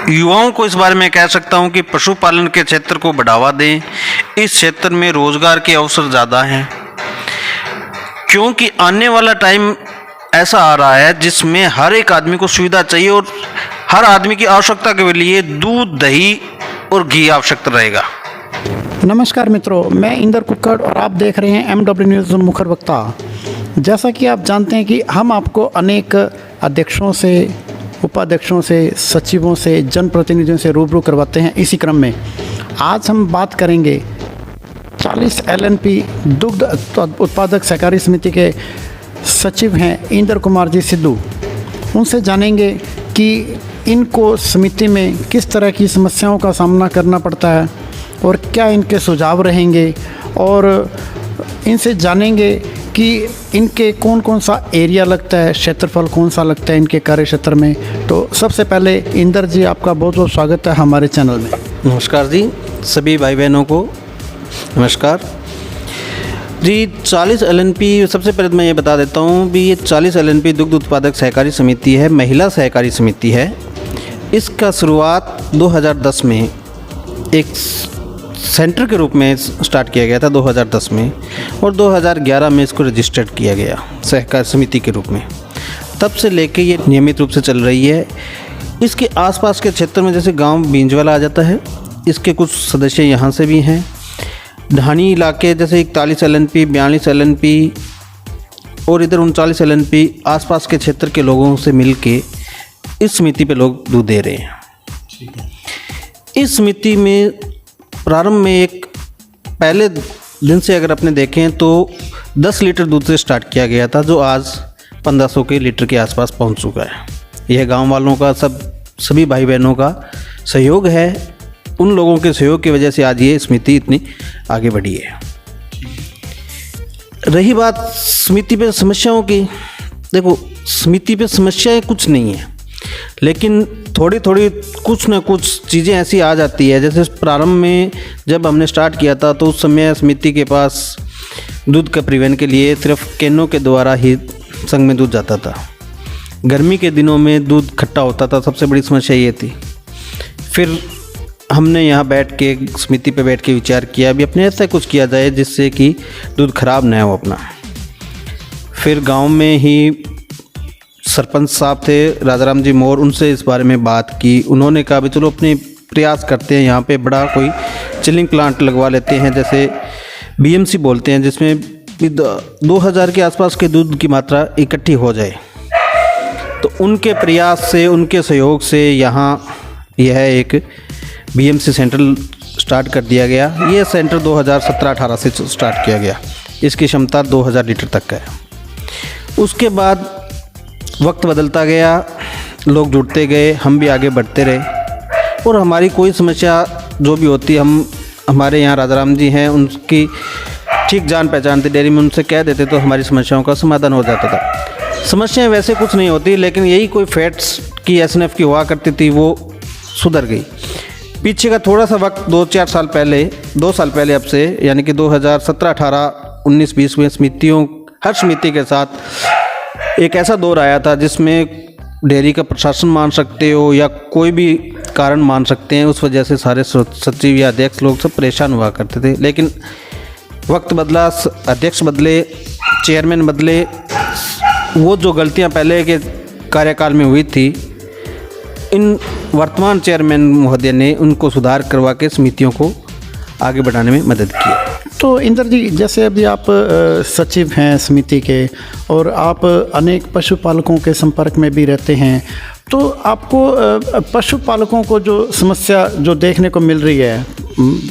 युवाओं को इस बारे में कह सकता हूं कि पशुपालन के क्षेत्र को बढ़ावा दें। इस क्षेत्र में रोजगार के अवसर ज़्यादा हैं, क्योंकि आने वाला टाइम ऐसा आ रहा है जिसमें हर एक आदमी को सुविधा चाहिए और हर आदमी की आवश्यकता के लिए दूध, दही और घी आवश्यक रहेगा। नमस्कार मित्रों, मैं इंदर कुक्कड़ और आप देख रहे हैं MW न्यूज़ मुखर वक्ता। जैसा कि आप जानते हैं कि हम आपको अनेक अध्यक्षों से, उपाध्यक्षों से, सचिवों से, जनप्रतिनिधियों से रूबरू करवाते हैं। इसी क्रम में आज हम बात करेंगे 40 LNP दुग्ध उत्पादक सहकारी समिति के सचिव हैं इंदर कुमार जी सिद्धू। उनसे जानेंगे कि इनको समिति में किस तरह की समस्याओं का सामना करना पड़ता है और क्या इनके सुझाव रहेंगे, और इनसे जानेंगे कि इनके कौन कौन सा एरिया लगता है, क्षेत्रफल कौन सा लगता है इनके कार्य क्षेत्र में। तो सबसे पहले इंदर जी, आपका बहुत बहुत स्वागत है हमारे चैनल में। नमस्कार जी, सभी भाई बहनों को नमस्कार जी। 40 LNP, सबसे पहले मैं ये बता देता हूँ भी ये 40 LNP दुग्ध उत्पादक सहकारी समिति है, महिला सहकारी समिति है। इसका शुरुआत 2010 में एक सेंटर के रूप में स्टार्ट किया गया था 2010 में, और 2011 में इसको रजिस्टर्ड किया गया सहकारी समिति के रूप में। तब से लेके ये नियमित रूप से चल रही है। इसके आसपास के क्षेत्र में जैसे गांव बींजवाला आ जाता है, इसके कुछ सदस्य यहाँ से भी हैं। ढानी इलाके जैसे 41 LNP, 42 LNP और इधर 39 LNP आसपास के क्षेत्र के लोगों से मिल के इस समिति पे लोग दूध दे रहे हैं। इस समिति में प्रारंभ में एक पहले दिन से अगर अपने देखें तो 10 लीटर दूध से स्टार्ट किया गया था, जो आज 1500 के लीटर के आसपास पहुंच चुका है। यह गांव वालों का, सभी भाई बहनों का सहयोग है। उन लोगों के सहयोग की वजह से आज ये समिति इतनी आगे बढ़ी है। रही बात समिति पे समस्याओं की, देखो समिति पे समस्याएं कुछ नहीं है, लेकिन थोड़ी थोड़ी कुछ ना कुछ चीज़ें ऐसी आ जाती है। जैसे प्रारंभ में जब हमने स्टार्ट किया था तो उस समय समिति के पास दूध का परिवहन के लिए सिर्फ कैनों के द्वारा ही संघ में दूध जाता था। गर्मी के दिनों में दूध खट्टा होता था, सबसे बड़ी समस्या ये थी। फिर हमने यहाँ बैठ के समिति पे बैठ के विचार किया भी अपने ऐसा कुछ किया जाए जिससे कि दूध खराब न हो अपना। फिर गांव में ही सरपंच साहब थे राजाराम जी मोर, उनसे इस बारे में बात की। उन्होंने कहा भी चलो अपने प्रयास करते हैं, यहाँ पे बड़ा कोई चिलिंग प्लांट लगवा लेते हैं, जैसे BMC बोलते हैं, जिसमें 2000 के आसपास के दूध की मात्रा इकट्ठी हो जाए। तो उनके प्रयास से, उनके सहयोग से यहाँ यह एक BMC सेंटर स्टार्ट कर दिया गया। ये सेंटर 2017-18 से स्टार्ट किया गया। इसकी क्षमता 2000 लीटर तक का है। उसके बाद वक्त बदलता गया, लोग जुड़ते गए, हम भी आगे बढ़ते रहे, और हमारी कोई समस्या जो भी होती, हमारे यहाँ राजाराम जी हैं, उनकी ठीक जान पहचान थी डेयरी में, उनसे कह देते तो हमारी समस्याओं का समाधान हो जाता था। समस्याएं वैसे कुछ नहीं होती, लेकिन यही कोई फैट्स की SNF की हुआ करती थी, वो सुधर गई। पीछे का थोड़ा सा वक्त 2-4 साल पहले, 2 साल पहले अब से, यानी कि 2017-18, 19-20 में समितियों, हर समिति के साथ एक ऐसा दौर आया था जिसमें डेयरी का प्रशासन मान सकते हो या कोई भी कारण मान सकते हैं, उस वजह से सारे सचिव या अध्यक्ष लोग सब परेशान हुआ करते थे। लेकिन वक्त बदला, अध्यक्ष बदले, चेयरमैन बदले, वो जो गलतियां पहले के कार्यकाल में हुई थी, इन वर्तमान चेयरमैन महोदय ने उनको सुधार करवा के समितियों को आगे बढ़ाने में मदद की। तो इंदर जी, जैसे अभी आप सचिव हैं समिति के और आप अनेक पशुपालकों के संपर्क में भी रहते हैं, तो आपको पशुपालकों को जो समस्या जो देखने को मिल रही है,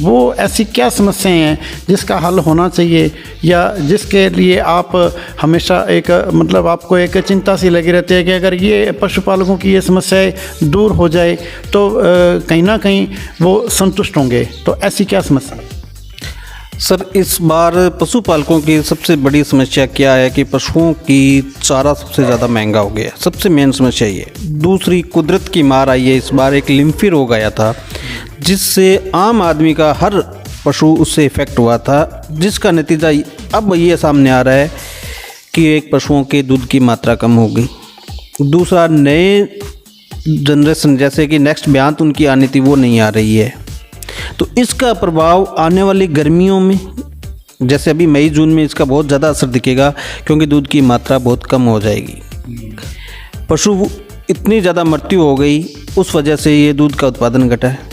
वो ऐसी क्या समस्याएं हैं जिसका हल होना चाहिए, या जिसके लिए आप हमेशा एक मतलब आपको एक चिंता सी लगी रहती है कि अगर ये पशुपालकों की ये समस्याएं दूर हो जाए तो कहीं ना कहीं वो संतुष्ट होंगे, तो ऐसी क्या समस्या? सर, इस बार पशुपालकों की सबसे बड़ी समस्या क्या है कि पशुओं की चारा सबसे ज़्यादा महंगा हो गया, सबसे मेन समस्या ये। दूसरी, कुदरत की मार आई है। इस बार एक लिम्फी रोग आया था जिससे आम आदमी का हर पशु उससे इफ़ेक्ट हुआ था, जिसका नतीजा अब ये सामने आ रहा है कि एक पशुओं के दूध की मात्रा कम हो गई। दूसरा, नए जनरेशन जैसे कि नेक्स्ट ब्यात उनकी आनी थी वो नहीं आ रही है। तो इसका प्रभाव आने वाली गर्मियों में, जैसे अभी मई जून में इसका बहुत ज़्यादा असर दिखेगा, क्योंकि दूध की मात्रा बहुत कम हो जाएगी। पशु इतनी ज़्यादा मृत्यु हो गई, उस वजह से ये दूध का उत्पादन घटा है।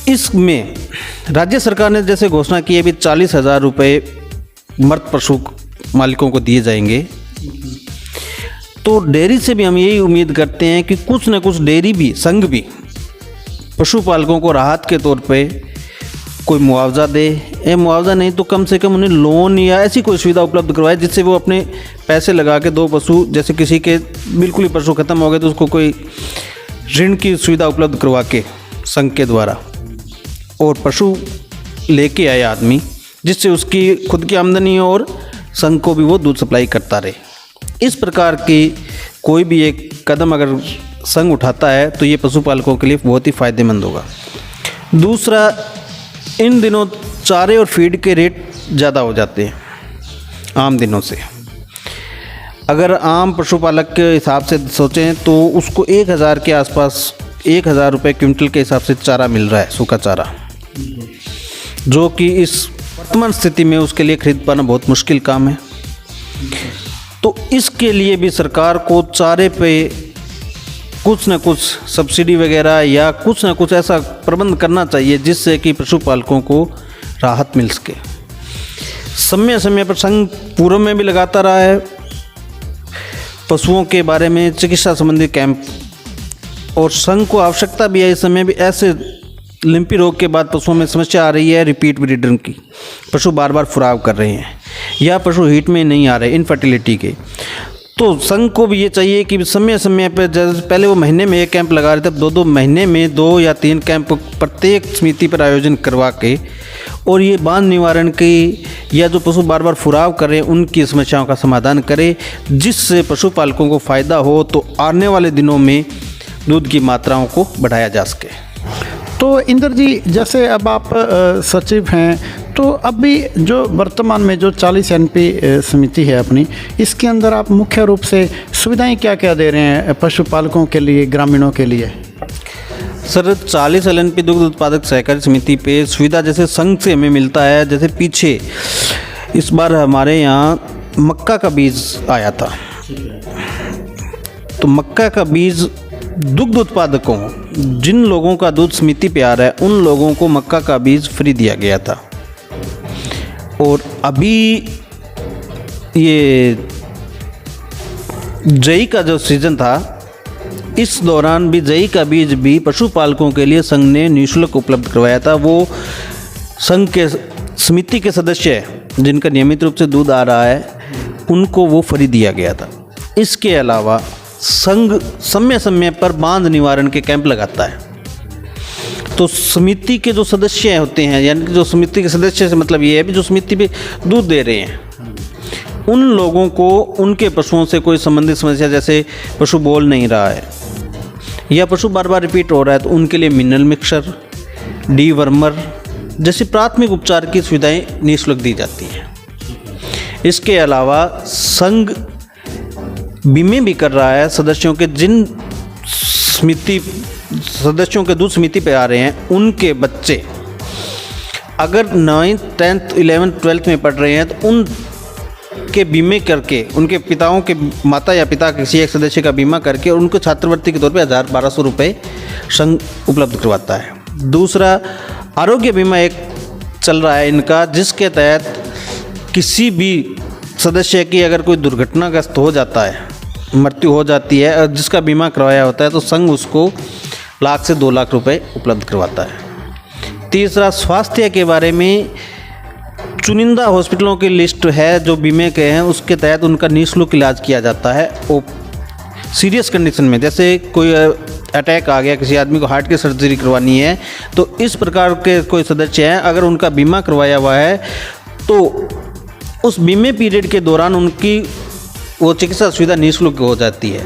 इसमें राज्य सरकार ने जैसे घोषणा की है भी 40,000 रुपये मृत पशु मालिकों को दिए जाएंगे। तो डेयरी से भी हम यही उम्मीद करते हैं कि कुछ न कुछ डेयरी भी, संघ भी पशुपालकों को राहत के तौर पे कोई मुआवजा दे, या मुआवजा नहीं तो कम से कम उन्हें लोन या ऐसी कोई सुविधा उपलब्ध करवाए जिससे वो अपने पैसे लगा के 2 पशु, जैसे किसी के बिल्कुल ही पशु खत्म हो गए तो उसको कोई ऋण की सुविधा उपलब्ध करवा के संघ के द्वारा, और पशु लेके आए आदमी, जिससे उसकी खुद की आमदनी हो और संघ को भी वो दूध सप्लाई करता रहे। इस प्रकार की कोई भी एक कदम अगर संघ उठाता है तो ये पशुपालकों के लिए बहुत ही फ़ायदेमंद होगा। दूसरा, इन दिनों चारे और फीड के रेट ज़्यादा हो जाते हैं आम दिनों से। अगर आम पशुपालक के हिसाब से सोचें तो उसको 1,000 के आसपास, 1,000 रुपये क्विंटल के हिसाब से चारा मिल रहा है, सूखा चारा, जो कि इस वर्तमान स्थिति में उसके लिए खरीद पाना बहुत मुश्किल काम है। तो इसके लिए भी सरकार को चारे पे कुछ न कुछ सब्सिडी वगैरह या कुछ न कुछ ऐसा प्रबंध करना चाहिए जिससे कि पशुपालकों को राहत मिल सके। समय समय पर संघ पूर्व में भी लगाता रहा है पशुओं के बारे में चिकित्सा संबंधी कैंप, और संघ को आवश्यकता भी है इस समय भी। ऐसे लिम्पी रोग के बाद पशुओं में समस्या आ रही है रिपीट ब्रीडर की, पशु बार बार फुराव कर रहे हैं या पशु हीट में नहीं आ रहे, इनफर्टिलिटी के। तो संघ को भी ये चाहिए कि समय समय पर, जैसे पहले वो महीने में 1 कैंप लगा रहे थे, 2-2 महीने में 2 या 3 कैंप प्रत्येक समिति पर आयोजन करवा के, और ये बांध निवारण की या जो पशु बार बार फुराव कर रहे हैं उनकी समस्याओं का समाधान करे, जिससे पशुपालकों को फ़ायदा हो, तो आने वाले दिनों में दूध की मात्राओं को बढ़ाया जा सके। तो इंदर जी, जैसे अब आप सचिव हैं, तो अभी जो वर्तमान में जो 40 NP समिति है अपनी, इसके अंदर आप मुख्य रूप से सुविधाएं क्या क्या दे रहे हैं पशुपालकों के लिए, ग्रामीणों के लिए? सर, 40 LNP दुग्ध उत्पादक सहकारी समिति पे सुविधा जैसे संघ से हमें मिलता है। जैसे पीछे इस बार हमारे यहाँ मक्का का बीज आया था, तो मक्का का बीज दुग्ध उत्पादकों, जिन लोगों का दूध समिति पे आ रहा है उन लोगों को मक्का का बीज फ्री दिया गया था। और अभी ये जई का जो सीज़न था, इस दौरान भी जई का बीज भी पशुपालकों के लिए संघ ने निःशुल्क उपलब्ध करवाया था। वो संघ के समिति के सदस्य जिनका नियमित रूप से दूध आ रहा है उनको वो फ्री दिया गया था। इसके अलावा संघ समय समय पर बांध निवारण के कैंप लगाता है। तो समिति के जो सदस्य होते हैं, यानी कि जो समिति के सदस्य से मतलब ये है भी जो समिति पे दूध दे रहे हैं, उन लोगों को उनके पशुओं से कोई संबंधित समस्या, जैसे पशु बोल नहीं रहा है या पशु बार बार रिपीट हो रहा है, तो उनके लिए मिनरल मिक्सर, डीवर्मर जैसी प्राथमिक उपचार की सुविधाएं निःशुल्क दी जाती हैं। इसके अलावा संघ बीमे भी कर रहा है सदस्यों के, जिन समिति सदस्यों के दूध समिति पे आ रहे हैं उनके बच्चे अगर 9th, 10th, 11th, 12th में पढ़ रहे हैं तो उनके बीमे करके, उनके पिताओं के, माता या पिता किसी एक सदस्य का बीमा करके, और उनको छात्रवृत्ति के तौर पे 1,000-1,200 रुपये संघ उपलब्ध करवाता है। दूसरा, आरोग्य बीमा एक चल रहा है इनका, जिसके तहत किसी भी सदस्य की अगर कोई दुर्घटनाग्रस्त हो जाता है, मृत्यु हो जाती है और जिसका बीमा करवाया होता है, तो संघ उसको 1 लाख से 2 लाख रुपए उपलब्ध करवाता है। तीसरा, स्वास्थ्य के बारे में चुनिंदा हॉस्पिटलों की लिस्ट है जो बीमे के हैं, उसके तहत उनका निःशुल्क इलाज किया जाता है। और सीरियस कंडीशन में, जैसे कोई अटैक आ गया, किसी आदमी को हार्ट की सर्जरी करवानी है, तो इस प्रकार के कोई सदस्य हैं, अगर उनका बीमा करवाया हुआ है तो उस बीमे पीरियड के दौरान उनकी वो चिकित्सा सुविधा निःशुल्क हो जाती है।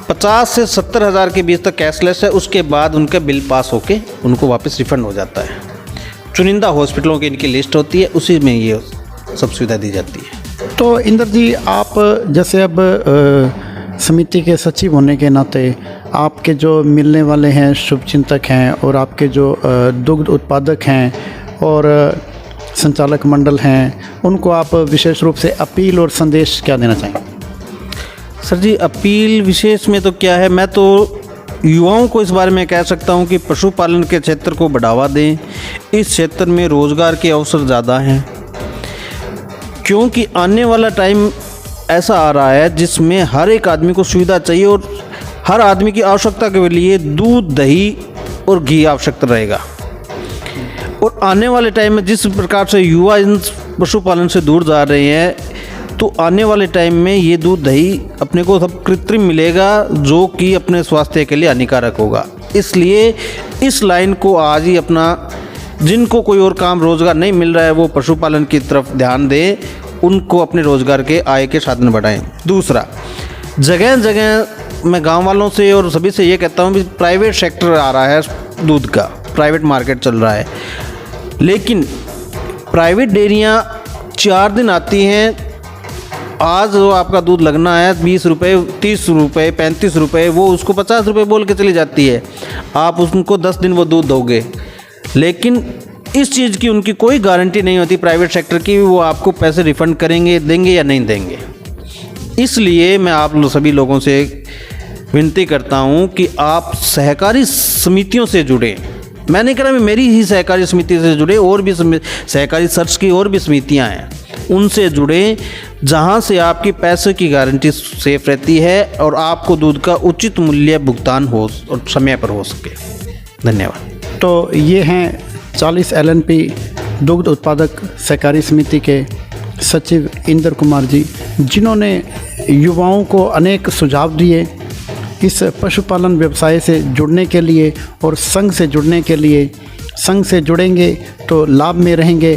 50 से 70 हज़ार के बीच तक कैशलेस है, उसके बाद उनका बिल पास होके उनको वापस रिफंड हो जाता है। चुनिंदा हॉस्पिटलों की इनकी लिस्ट होती है, उसी में ये सब सुविधा दी जाती है। तो इंदर जी, आप जैसे अब समिति के सचिव होने के नाते आपके जो मिलने वाले हैं शुभचिंतक हैं और आपके जो दुग्ध उत्पादक हैं और संचालक मंडल हैं, उनको आप विशेष रूप से अपील और संदेश क्या देना चाहेंगे? सर जी, अपील विशेष में तो क्या है, मैं तो युवाओं को इस बारे में कह सकता हूं कि पशुपालन के क्षेत्र को बढ़ावा दें। इस क्षेत्र में रोज़गार के अवसर ज़्यादा हैं, क्योंकि आने वाला टाइम ऐसा आ रहा है जिसमें हर एक आदमी को सुविधा चाहिए और हर आदमी की आवश्यकता के लिए दूध, दही और घी आवश्यकता रहेगा। और आने वाले टाइम में जिस प्रकार से युवा इन पशुपालन से दूर जा रहे हैं, तो आने वाले टाइम में ये दूध, दही अपने को सब कृत्रिम मिलेगा, जो कि अपने स्वास्थ्य के लिए हानिकारक होगा। इसलिए इस लाइन को आज ही अपना, जिनको कोई और काम रोज़गार नहीं मिल रहा है वो पशुपालन की तरफ ध्यान दें, उनको अपने रोज़गार के आय के साधन बढ़ाएं। दूसरा, जगह जगह मैं गांव वालों से और सभी से ये कहता हूँ कि प्राइवेट सेक्टर आ रहा है, दूध का प्राइवेट मार्केट चल रहा है, लेकिन प्राइवेट डेयरियाँ 4 दिन आती हैं। आज जो आपका दूध लगना है 20 रुपये, 30 रुपये, 35 रुपये, वो उसको 50 रुपये बोल के चली जाती है। आप उनको 10 दिन वो दूध दोगे, लेकिन इस चीज़ की उनकी कोई गारंटी नहीं होती प्राइवेट सेक्टर की, वो आपको पैसे रिफ़ंड करेंगे, देंगे या नहीं देंगे। इसलिए मैं आप सभी लोगों से विनती करता हूं कि आप सहकारी समितियों से जुड़ें। मैं नहीं कह रहा मेरी ही सहकारी समिति से जुड़े, और भी सहकारी सर्च की और भी समितियां हैं, उनसे जुड़ें, जहां से आपकी पैसे की गारंटी सेफ रहती है और आपको दूध का उचित मूल्य भुगतान हो और समय पर हो सके। धन्यवाद। तो ये हैं 40 LNP दुग्ध उत्पादक सहकारी समिति के सचिव इंद्र कुमार जी, जिन्होंने युवाओं को अनेक सुझाव दिए इस पशुपालन व्यवसाय से जुड़ने के लिए और संघ से जुड़ने के लिए। संघ से जुड़ेंगे तो लाभ में रहेंगे।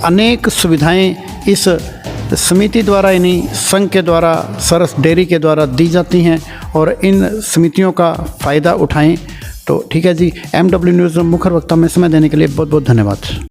अनेक सुविधाएं इस समिति द्वारा, यानी संघ के द्वारा, सरस डेयरी के द्वारा दी जाती हैं और इन समितियों का फ़ायदा उठाएं। तो ठीक है जी, MW न्यूज़ मुखर वक्ता में समय देने के लिए बहुत बहुत धन्यवाद।